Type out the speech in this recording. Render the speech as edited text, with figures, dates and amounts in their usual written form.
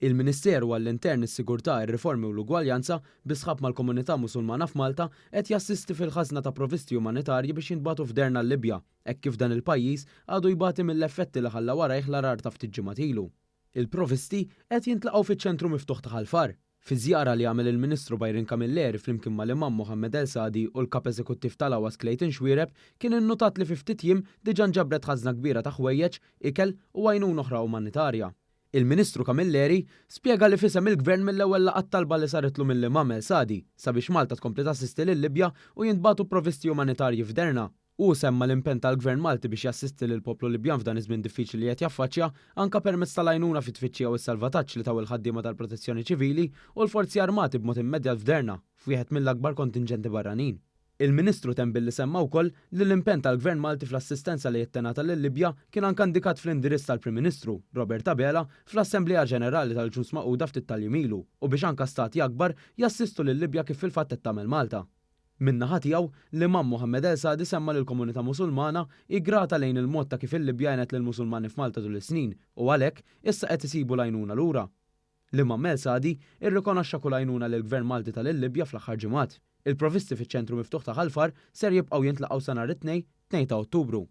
Il-Ministeru għall-Intern, is-Sigurtà, ir-Riformi u l-Ugwaljanza bisħab mal-Komunità Musulmana f'Malta qed jassisti fil-ħażna ta' provvisti umanitarji biex jinbagħtu f'Derna l-Libja, hekk kif dan il-pajjiż għadu jbagħti mill-effetti li ħalla warajh l-arar ta' ftit ġimgħat ilu. Il-provvisti qed jintlaqgħu fiċ-ċentru miftuħ ta' Ħalfar. Fi żjara li għamel il-Ministru Bajrin Kamilleri flimkien mal-Imam Mohammed El Sadi u l-Kap Eżekuttiv tal-Awas Clayton Xwiereb kien innotat li fi ftit jiem diġà nġabret ħażna kbira ta' ħwejjeġ, ikel u għajnuna oħra umanitarja. Il-Ministru Kamilleri spjega li fisem il-Gvern mill-ewwel laqgħa talba li saritlu mill-Imam El Sadi sabiex Malta tkompli tassisti lil-Libja u jintbagħtu provvisti umanitarji f'Derna. U semma l-impenn tal-Gvern Malti biex jassisti lill poplu Libjan f'dan iż-żmien diffiċli li qed jaffaċċja anke permezz tal-għajnuna fit-tfittxija u s-salvataġġ li taw il-ħaddiema tal-Protezzjoni Ċivili u l-Forzi Armati b'mod immedjat f'Derna f'wieħed mill-akbar kontinġenti barranin. Il-Ministru tembil li semma wkoll li l-impenn tal-Gvern Malti fl-assistenza li jittenata lil-Libja kien anke indikat fl-indirizz tal-Prim Ministru Robert Abela fl-Assembleja Ġenerali tal-Ġnus Magħquda ftit tal-jiem u biex anke stati akbar jassistu lil-Libja kif fil-fatt qed tagħmel Malta. Min-naħa tiegħu l-Imam Mohammed El Sadi semma lill-komunità Musulmana iggrata lejn il-mod ta' kif il-Libja għenet lill-Musulmani f'Malta tul is-snin u għalhekk issa qed isibu l-għajnuna lura. L-Imam El Sadi irrikonoxxa kull għajnuna lill-Gvern Malti tal-Libja fl-aħħar ġimgħat. Il-provvisti fiċ-ċentru miftuħ ta' Ħalfar ser jibqgħu jintlaqgħu sa nhar it-Tnejn, 2 ta' Ottubru.